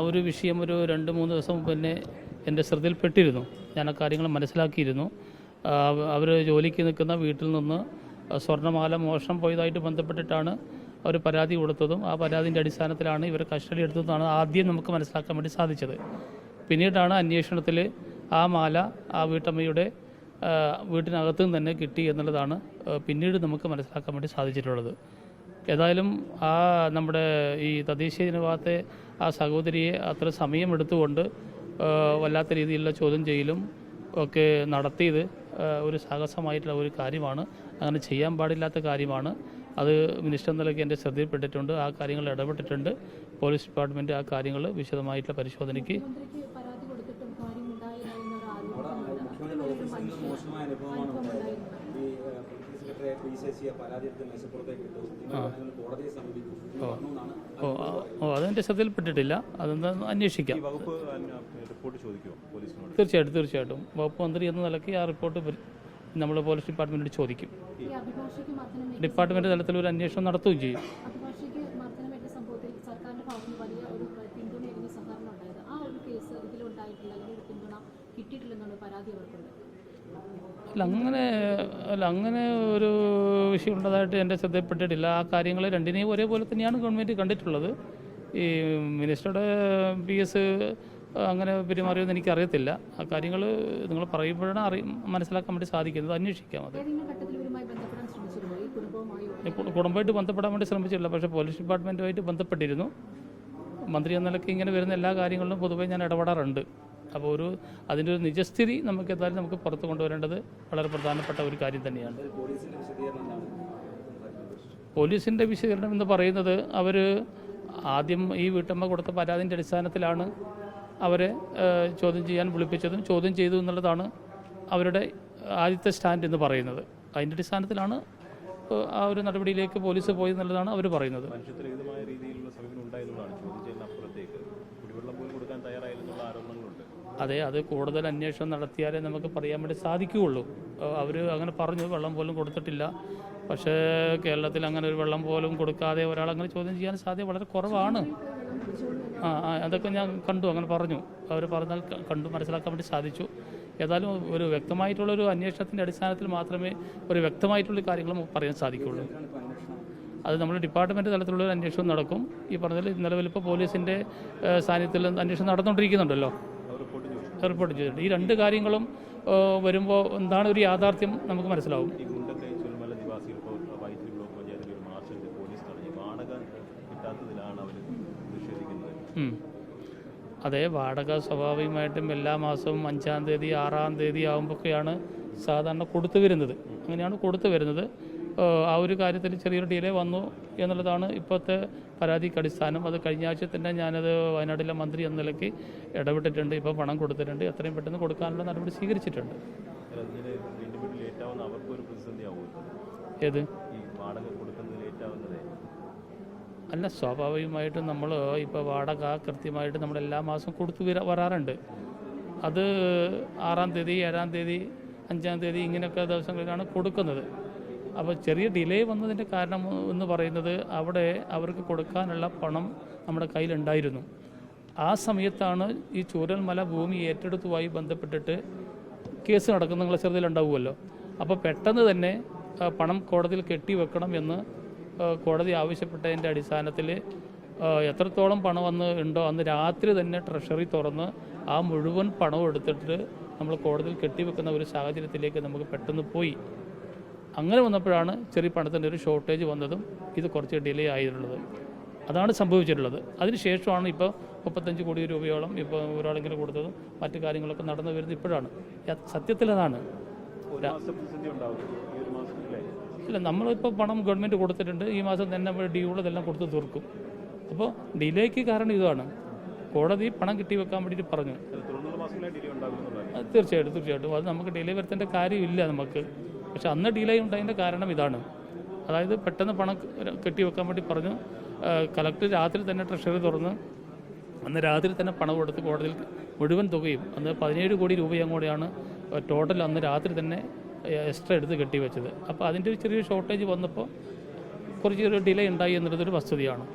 ഒരു വിഷയം ഒരു 2-3 ദിവസം പിന്നെ എൻ്റെ ശ്രദ്ധയിൽപ്പെട്ടിരുന്നു. ഞാൻ ആ കാര്യങ്ങൾ മനസ്സിലാക്കിയിരുന്നു. അവർ ജോലിക്ക് നിൽക്കുന്ന വീട്ടിൽ നിന്ന് സ്വർണ്ണമാല മോഷണം പോയതായിട്ട് ബന്ധപ്പെട്ടിട്ടാണ് അവർ പരാതി കൊടുത്തതും ആ പരാതിൻ്റെ അടിസ്ഥാനത്തിലാണ് ഇവർ കസ്റ്റഡി എടുത്തതെന്നാണ് ആദ്യം നമുക്ക് മനസ്സിലാക്കാൻ വേണ്ടി സാധിച്ചത്. പിന്നീടാണ് അന്വേഷണത്തിൽ ആ മാല ആ വീട്ടമ്മയുടെ വീട്ടിനകത്ത് നിന്ന് തന്നെ കിട്ടി എന്നുള്ളതാണ് പിന്നീട് നമുക്ക് മനസ്സിലാക്കാൻ വേണ്ടി സാധിച്ചിട്ടുള്ളത്. ഏതായാലും ആ നമ്മുടെ ഈ തദ്ദേശീയ ജനവിഭാഗത്തെ ആ സഹോദരിയെ അത്ര സമയമെടുത്തുകൊണ്ട് വല്ലാത്ത രീതിയിലുള്ള ചോദ്യം ചെയ്യലും ഒക്കെ നടത്തിയത് ഒരു സാഹസമായിട്ടുള്ള ഒരു കാര്യമാണ്. അങ്ങനെ ചെയ്യാൻ പാടില്ലാത്ത കാര്യമാണ്. അത് മിനിസ്റ്റർ നിലയ്ക്ക് എൻ്റെ ശ്രദ്ധയിൽപ്പെട്ടിട്ടുണ്ട്. ആ കാര്യങ്ങൾ ഇടപെട്ടിട്ടുണ്ട്. പോലീസ് ഡിപ്പാർട്ട്മെൻറ്റ് ആ കാര്യങ്ങൾ വിശദമായിട്ടുള്ള പരിശോധനയ്ക്ക് അതെൻ്റെ ശ്രദ്ധയിൽപ്പെട്ടിട്ടില്ല. അതെന്താ അന്വേഷിക്കാം. തീർച്ചയായിട്ടും വകുപ്പ് മന്ത്രി എന്ന നിലയ്ക്ക് ആ റിപ്പോർട്ട് നമ്മൾ പോലീസ് ഡിപ്പാർട്ട്മെൻറ്റിനോട് ചോദിക്കും. ഡിപ്പാർട്ട്മെൻറ്റ് തലത്തിൽ ഒരു അന്വേഷണം നടത്തുകയും ചെയ്യും. അങ്ങനെ ഒരു വിഷയം ഉള്ളതായിട്ട് എൻ്റെ ശ്രദ്ധയിൽപ്പെട്ടിട്ടില്ല. ആ കാര്യങ്ങൾ രണ്ടിനെയും ഒരേപോലെ തന്നെയാണ് ഗവൺമെൻറ് കണ്ടിട്ടുള്ളത്. ഈ മിനിസ്റ്ററുടെ PS അങ്ങനെ പെരുമാറിയെന്ന് എനിക്കറിയത്തില്ല. ആ കാര്യങ്ങൾ നിങ്ങൾ പറയുമ്പോഴാണ് മനസ്സിലാക്കാൻ വേണ്ടി സാധിക്കുന്നത്. അന്വേഷിക്കാം. അത് കുടുംബമായിട്ട് ബന്ധപ്പെടാൻ വേണ്ടി ശ്രമിച്ചിട്ടില്ല. പക്ഷേ പോലീസ് ഡിപ്പാർട്ട്മെൻറ്റുമായിട്ട് ബന്ധപ്പെട്ടിരുന്നു. മന്ത്രി എന്ന നിലയ്ക്ക് ഇങ്ങനെ വരുന്ന എല്ലാ കാര്യങ്ങളിലും പൊതുവേ ഞാൻ ഇടപെടാറുണ്ട്. അപ്പോൾ അതിൻ്റെ ഒരു നിജസ്ഥിതി നമുക്ക് പുറത്ത് കൊണ്ടുവരേണ്ടത് വളരെ പ്രധാനപ്പെട്ട ഒരു കാര്യം തന്നെയാണ്. പോലീസിൻ്റെ വിശദീകരണം എന്ന് പറയുന്നത് അവർ ആദ്യം ഈ വീട്ടമ്മ കൊടുത്ത പരാതിൻ്റെ അടിസ്ഥാനത്തിലാണ് അവരെ ചോദ്യം ചെയ്യാൻ വിളിപ്പിച്ചതും ചോദ്യം ചെയ്തു എന്നുള്ളതാണ് അവരുടെ ആദ്യത്തെ സ്റ്റാൻഡ് എന്ന് പറയുന്നത്. അതിൻ്റെ അടിസ്ഥാനത്തിലാണ് ആ ഒരു നടപടിയിലേക്ക് പോലീസ് പോയി എന്നുള്ളതാണ് അവർ പറയുന്നത്. അതെ, അത് കൂടുതൽ അന്വേഷണം നടത്തിയാലേ നമുക്ക് പറയാൻ വേണ്ടി സാധിക്കുകയുള്ളൂ. അവർ അങ്ങനെ പറഞ്ഞു, വെള്ളം പോലും കൊടുത്തിട്ടില്ല. പക്ഷേ കേരളത്തിൽ അങ്ങനെ ഒരു വെള്ളം പോലും കൊടുക്കാതെ ഒരാളങ്ങനെ ചോദ്യം ചെയ്യാൻ സാധ്യത വളരെ കുറവാണ്. അതൊക്കെ ഞാൻ കണ്ടു, അങ്ങനെ പറഞ്ഞു. അവർ പറഞ്ഞാൽ കണ്ടു മനസ്സിലാക്കാൻ വേണ്ടി സാധിച്ചു. ഏതായാലും ഒരു വ്യക്തമായിട്ടുള്ളൊരു അന്വേഷണത്തിൻ്റെ അടിസ്ഥാനത്തിൽ മാത്രമേ ഒരു വ്യക്തമായിട്ടുള്ള കാര്യങ്ങൾ പറയാൻ സാധിക്കുകയുള്ളൂ. അത് നമ്മൾ ഡിപ്പാർട്ട്മെൻറ്റ് തലത്തിലുള്ള ഒരു അന്വേഷണം നടക്കും. ഈ പറഞ്ഞതിൽ നിലവിലിപ്പോൾ പോലീസിൻ്റെ സാന്നിധ്യത്തിൽ അന്വേഷണം നടന്നുകൊണ്ടിരിക്കുന്നുണ്ടല്ലോ, റിപ്പോർട്ട് ചെയ്തിട്ടുണ്ട്. ഈ രണ്ട് കാര്യങ്ങളും വരുമ്പോൾ എന്താണ് ഒരു യാഥാർത്ഥ്യം നമുക്ക് മനസ്സിലാവും. അതെ, വാടക സ്വാഭാവികമായിട്ടും എല്ലാ മാസവും 5-ാം തീയതി 6-ാം തീയതി ആകുമ്പോഴൊക്കെയാണ് സാധാരണ കൊടുത്തു വരുന്നത്. അങ്ങനെയാണ് കൊടുത്തു വരുന്നത്. ആ ഒരു കാര്യത്തിൽ ചെറിയൊരു ഡിലേ വന്നു എന്നുള്ളതാണ് ഇപ്പോഴത്തെ പരാതിക്ക് അടിസ്ഥാനം. അത് കഴിഞ്ഞ ആഴ്ച തന്നെ ഞാനത് വയനാട്ടിലെ മന്ത്രി എന്ന നിലയ്ക്ക് ഇടപെട്ടിട്ടുണ്ട്. ഇപ്പോൾ പണം കൊടുത്തിട്ടുണ്ട്. എത്രയും പെട്ടെന്ന് കൊടുക്കാനുള്ള നടപടി സ്വീകരിച്ചിട്ടുണ്ട്. ഏത് അല്ല, സ്വാഭാവികമായിട്ടും നമ്മൾ ഇപ്പോൾ വാടക കൃത്യമായിട്ട് നമ്മൾ എല്ലാ മാസവും കൊടുത്തു വരാറുണ്ട്. അത് 6-ാം തീയതി 7-ാം തീയതി 5-ാം തീയതി ഇങ്ങനെയൊക്കെ ദിവസങ്ങളിലാണ് കൊടുക്കുന്നത്. അപ്പോൾ ചെറിയ ഡിലേ വന്നതിൻ്റെ കാരണം എന്ന് പറയുന്നത് അവിടെ അവർക്ക് കൊടുക്കാനുള്ള പണം നമ്മുടെ കയ്യിലുണ്ടായിരുന്നു. ആ സമയത്താണ് ഈ ചൂരൽമല ഭൂമി ഏറ്റെടുത്തുമായി ബന്ധപ്പെട്ടിട്ട് കേസ് നടക്കുന്ന നിങ്ങളെ ശ്രദ്ധയിലുണ്ടാവുമല്ലോ. അപ്പോൾ പെട്ടെന്ന് തന്നെ പണം കോടതിയിൽ കെട്ടിവെക്കണം എന്ന് കോടതി ആവശ്യപ്പെട്ടതിൻ്റെ അടിസ്ഥാനത്തിൽ എത്രത്തോളം പണം ഉണ്ടോ അന്ന് രാത്രി തന്നെ ട്രഷറി തുറന്ന് ആ മുഴുവൻ പണവും എടുത്തിട്ട് നമ്മൾ കോടതിയിൽ കെട്ടിവെക്കുന്ന ഒരു സാഹചര്യത്തിലേക്ക് നമുക്ക് പെട്ടെന്ന് പോയി. അങ്ങനെ വന്നപ്പോഴാണ് ചെറിയ പണത്തിൻ്റെ ഒരു ഷോർട്ടേജ് വന്നതും ഇത് കുറച്ച് ഡിലേ ആയിട്ടുള്ളത്. അതാണ് സംഭവിച്ചിട്ടുള്ളത്. അതിനുശേഷമാണ് ഇപ്പോൾ 35 കോടി രൂപയോളം ഇപ്പോൾ ഒരാളിങ്ങനെ കൊടുത്തതും മറ്റു കാര്യങ്ങളൊക്കെ നടന്നു വരുന്നത് ഇപ്പോഴാണ്. സത്യത്തിൽ അതാണ്. ഇല്ല, നമ്മളിപ്പോൾ പണം ഗവൺമെൻറ് കൊടുത്തിട്ടുണ്ട്. ഈ മാസം തന്നെ നമ്മൾ ഡ്യൂളതെല്ലാം കൊടുത്ത് തീർക്കും. അപ്പോൾ ഡിലേക്ക് കാരണം ഇതാണ്. കോടതി പണം കെട്ടിവെക്കാൻ വേണ്ടിയിട്ട് പറഞ്ഞു. തീർച്ചയായിട്ടും അത് നമുക്ക് ഡിലേ വരുത്തേണ്ട കാര്യമില്ല നമുക്ക്. പക്ഷെ അന്ന് ഡിലേ ഉണ്ടായതിൻ്റെ കാരണം ഇതാണ്. അതായത് പെട്ടെന്ന് പണം കെട്ടിവെക്കാൻ വേണ്ടി പറഞ്ഞു. കളക്ടർ രാത്രി തന്നെ ട്രഷറി തുറന്ന് അന്ന് രാത്രി തന്നെ പണം കൊടുത്ത് കോടതിയിൽ മുഴുവൻ തുകയും അന്ന് 17 കോടി രൂപയും കൂടെയാണ് ടോട്ടൽ അന്ന് രാത്രി തന്നെ എക്സ്ട്രാ എടുത്ത് കെട്ടിവെച്ചത്. അപ്പോൾ അതിൻ്റെ ഒരു ചെറിയ ഷോർട്ടേജ് വന്നപ്പോൾ കുറച്ചൊരു ഡിലേ ഉണ്ടായി എന്നുള്ളതൊരു വസ്തുതയാണ്.